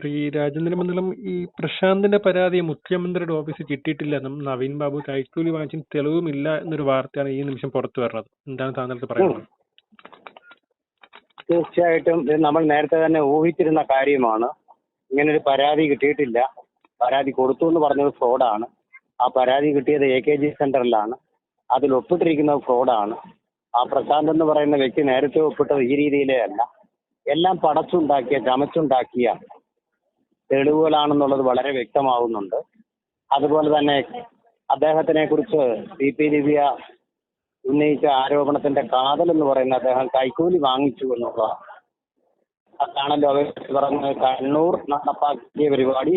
ശ്രീ രാജേന്ദ്ര മണ്ഡലം ഈ പ്രശാന്തിന്റെ പരാതി മുഖ്യമന്ത്രിയുടെ ഓഫീസിൽ കിട്ടിയിട്ടില്ലെന്നും നവീൻ ബാബു കൈക്കൂലി വാങ്ങിച്ചും തെളിവുമില്ല എന്നൊരു വാർത്തയാണ് ഈ നിമിഷം പുറത്തു വരുന്നത്. എന്താണ് താങ്കൾക്ക് പറയുന്നത്? തീർച്ചയായിട്ടും ഇത് നമ്മൾ നേരത്തെ തന്നെ ഊഹിച്ചിരുന്ന കാര്യമാണ്. ഇങ്ങനൊരു പരാതി കിട്ടിയിട്ടില്ല. പരാതി കൊടുത്തു എന്ന് പറഞ്ഞത് ഫ്രോഡാണ്. ആ പരാതി കിട്ടിയത് AKG സെന്ററിലാണ്. അതിൽ ഒപ്പിട്ടിരിക്കുന്നത് ഫ്രോഡാണ്. ആ പ്രശാന്ത് എന്ന് പറയുന്ന വ്യക്തി നേരത്തെ ഒപ്പിട്ടത് ഈ രീതിയിലേ അല്ല. എല്ലാം പടച്ചുണ്ടാക്കിയ ചമച്ചുണ്ടാക്കിയ തെളിവുകളാണെന്നുള്ളത് വളരെ വ്യക്തമാവുന്നുണ്ട്. അതുപോലെ തന്നെ അദ്ദേഹത്തിനെ കുറിച്ച് CP ദിവ്യ ഉന്നയിച്ച ആരോപണത്തിന്റെ കാതൽ എന്ന് പറയുന്നത് അദ്ദേഹം കൈക്കൂലി വാങ്ങിച്ചു എന്നുള്ളതാണ്. അതാണല്ലോ അവർ പറഞ്ഞ് കണ്ണൂർ നടപ്പാക്കിയ പരിപാടി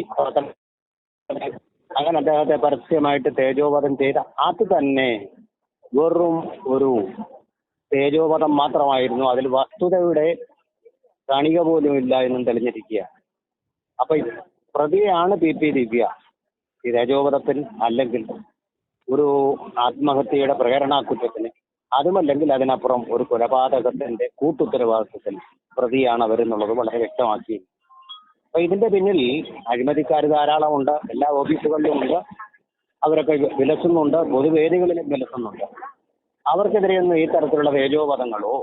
അങ്ങനെ അദ്ദേഹത്തെ പരസ്യമായിട്ട് തേജോവധം ചെയ്ത അത് തന്നെ വെറും ഒരു തേജോവധം മാത്രമായിരുന്നു. അതിൽ വസ്തുതയുടെ കണിക പോലും ഇല്ല എന്നും തെളിഞ്ഞിരിക്കുക. അപ്പൊ പ്രതിയാണ് PP ദിവ്യ. ഈ തേജോവധത്തിൽ അല്ലെങ്കിൽ ഒരു ആത്മഹത്യയുടെ പ്രേരണാകുറ്റത്തിന്, അതുമല്ലെങ്കിൽ അതിനപ്പുറം ഒരു കൊലപാതകത്തിന്റെ കൂട്ടുത്തരവാദിത്വത്തിൽ പ്രതിയാണ് അവരെന്നുള്ളത് വളരെ വ്യക്തമാക്കി. അപ്പൊ ഇതിന്റെ പിന്നിൽ അഴിമതിക്കാർ ധാരാളമുണ്ട്. എല്ലാ ഓഫീസുകളിലും ഉണ്ട്. അവരൊക്കെ വിലസുന്നുണ്ട്, പൊതുവേദികളിലും വിലസുന്നുണ്ട്. അവർക്കെതിരെയൊന്നും ഈ തരത്തിലുള്ള തേജോവധങ്ങളോ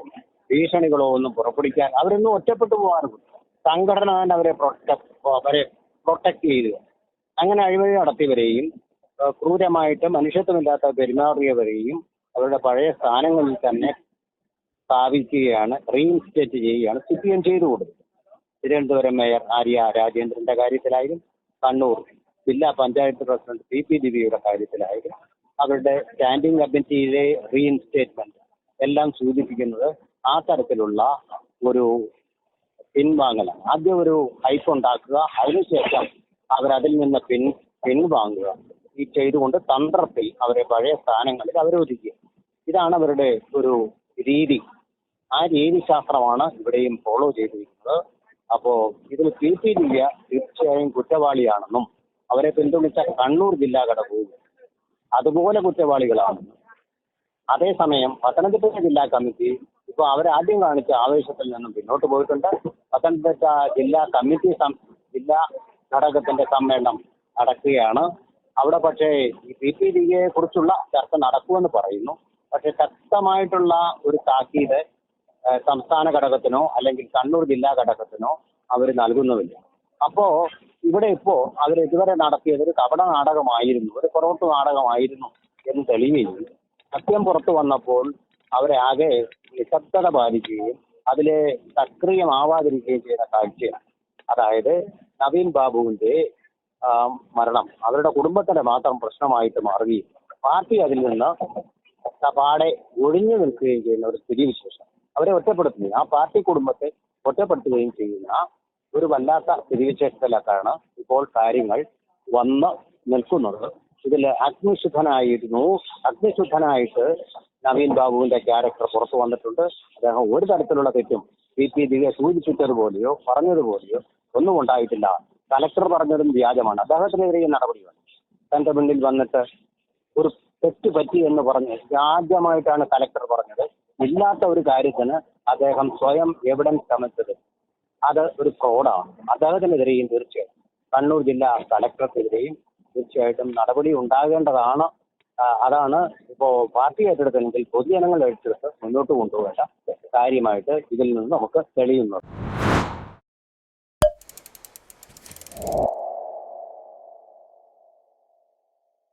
ഭീഷണികളോ ഒന്നും പുറപ്പെടുവിക്കാൻ അവരൊന്നും ഒറ്റപ്പെട്ടു പോകാറുണ്ട്. സംഘടന തന്നെ അവരെ പ്രൊട്ടക്ട് ചെയ്യുക. അങ്ങനെ അഴിമതി നടത്തിയവരെയും ക്രൂരമായിട്ട് മനുഷ്യത്വമില്ലാത്ത പെരുമാറിയവരെയും അവരുടെ പഴയ സ്ഥാനങ്ങളിൽ തന്നെ സ്ഥാപിക്കുകയാണ്, റീഇൻസ്റ്റേറ്റ് ചെയ്യുകയാണ് CPM ചെയ്തു കൊടുത്തത്. തിരുവനന്തപുരം മേയർ ആര്യ രാജേന്ദ്രന്റെ കാര്യത്തിലായാലും കണ്ണൂർ ജില്ലാ പഞ്ചായത്ത് പ്രസിഡന്റ് CP ദിവ്യയുടെ കാര്യത്തിലായാലും അവരുടെ സ്റ്റാൻഡിംഗ് കമ്മിറ്റിയിലെ റീഇൻസ്റ്റേറ്റ്മെന്റ് എല്ലാം സൂചിപ്പിക്കുന്നത് ആ തരത്തിലുള്ള ഒരു പിൻവാങ്ങലാണ്. ആദ്യം ഒരു ഹൈപ്പ് ഉണ്ടാക്കുക, അതിനുശേഷം അവരതിൽ നിന്ന് പിൻവാങ്ങുക. ഈ ചെയ്തുകൊണ്ട് തന്ത്രത്തിൽ അവരെ പഴയ സ്ഥാനങ്ങളിൽ അവരോധിക്കുക. ഇതാണ് അവരുടെ ഒരു രീതി. ആ രീതിശാസ്ത്രമാണ് ഇവിടെയും ഫോളോ ചെയ്തിരിക്കുന്നത്. അപ്പോ ഇതിൽ CP ദിവ്യ തീർച്ചയായും കുറ്റവാളിയാണെന്നും അവരെ പിന്തുണച്ച കണ്ണൂർ ജില്ലാ ഘടകവും അതുപോലെ കുറ്റവാളികളാണെന്നും, അതേസമയം പത്തനംതിട്ട ജില്ലാ കമ്മിറ്റി ഇപ്പൊ അവരാദ്യം കാണിച്ച ആവേശത്തിൽ നിന്നും പിന്നോട്ട് പോയിട്ടുണ്ട്. പത്തനംതിട്ട ജില്ലാ കമ്മിറ്റി ജില്ലാ ഘടകത്തിന്റെ സമ്മേളനം നടക്കുകയാണ്. അവിടെ പക്ഷേ ഈ CP ദിവ്യയെ കുറിച്ചുള്ള ചർച്ച നടക്കുമെന്ന് പറയുന്നു. പക്ഷെ ശക്തമായിട്ടുള്ള ഒരു താക്കീത് സംസ്ഥാന ഘടകത്തിനോ അല്ലെങ്കിൽ കണ്ണൂർ ജില്ലാ ഘടകത്തിനോ അവർ നൽകുന്നുമില്ല. അപ്പോ ഇവിടെ ഇപ്പോ അവർ ഇതുവരെ നടത്തിയത് ഒരു കപട നാടകമായിരുന്നു, ഒരു പുറത്ത് നാടകമായിരുന്നു എന്ന് തെളിയുകയും സത്യം പുറത്തു വന്നപ്പോൾ അവരെ ആകെ നിശബ്ദത പാലിക്കുകയും അതിലെ സക്രിയമാവാതിരിക്കുകയും ചെയ്ത കാഴ്ചയാണ്. അതായത് നവീൻ ബാബുവിന്റെ മരണം അവരുടെ കുടുംബത്തിന്റെ മാത്രം പ്രശ്നമായിട്ട് മാറുകയും പാർട്ടി അതിൽ നിന്ന് പാടെ ഒഴിഞ്ഞു നിൽക്കുകയും ചെയ്യുന്ന ഒരു സ്ഥിതിവിശേഷം അവരെ ഒറ്റപ്പെടുത്തുകയും ആ പാർട്ടി കുടുംബത്തെ ഒറ്റപ്പെടുത്തുകയും ചെയ്യുന്ന ഒരു വല്ലാത്ത സ്ഥിതിവിശേഷത്തിലൊക്കെയാണ് ഇപ്പോൾ കാര്യങ്ങൾ വന്ന് നിൽക്കുന്നത്. ഇതിൽ അഗ്നിശുദ്ധനായിട്ട് നവീൻ ബാബുവിന്റെ ക്യാരക്ടർ പുറത്തു വന്നിട്ടുണ്ട്. അദ്ദേഹം ഒരു തരത്തിലുള്ള തെറ്റും CP ദിവ്യ സൂചിപ്പിച്ചതുപോലെയോ പറഞ്ഞതുപോലെയോ ഒന്നും ഉണ്ടായിട്ടില്ല. കലക്ടർ പറഞ്ഞതും വ്യാജമാണ്. അദ്ദേഹത്തിനെതിരെ നടപടി വേണം. തന്റെ മുന്നിൽ വന്നിട്ട് ഒരു തെറ്റ് പറ്റി എന്ന് പറഞ്ഞ് വ്യാജമായിട്ടാണ് കലക്ടർ പറഞ്ഞത്. ഇല്ലാത്ത ഒരു കാര്യത്തിന് അദ്ദേഹം സ്വയം എവിഡൻസ് ചമച്ചത് അത് ഒരു ഫ്രോഡാണ്. അദ്ദേഹത്തിനെതിരെയും തീർച്ചയായും കണ്ണൂർ ജില്ലാ കലക്ടർക്കെതിരെയും തീർച്ചയായിട്ടും നടപടി ഉണ്ടാകേണ്ടതാണ്. അതാണ് ഇപ്പോ പാർട്ടി ഏറ്റെടുത്തെങ്കിൽ പൊതുജനങ്ങൾ ഏറ്റെടുത്ത് മുന്നോട്ട് കൊണ്ടുപോകേണ്ട കാര്യമായിട്ട് ഇതിൽ നിന്ന് നമുക്ക് തെളിയുന്നത്.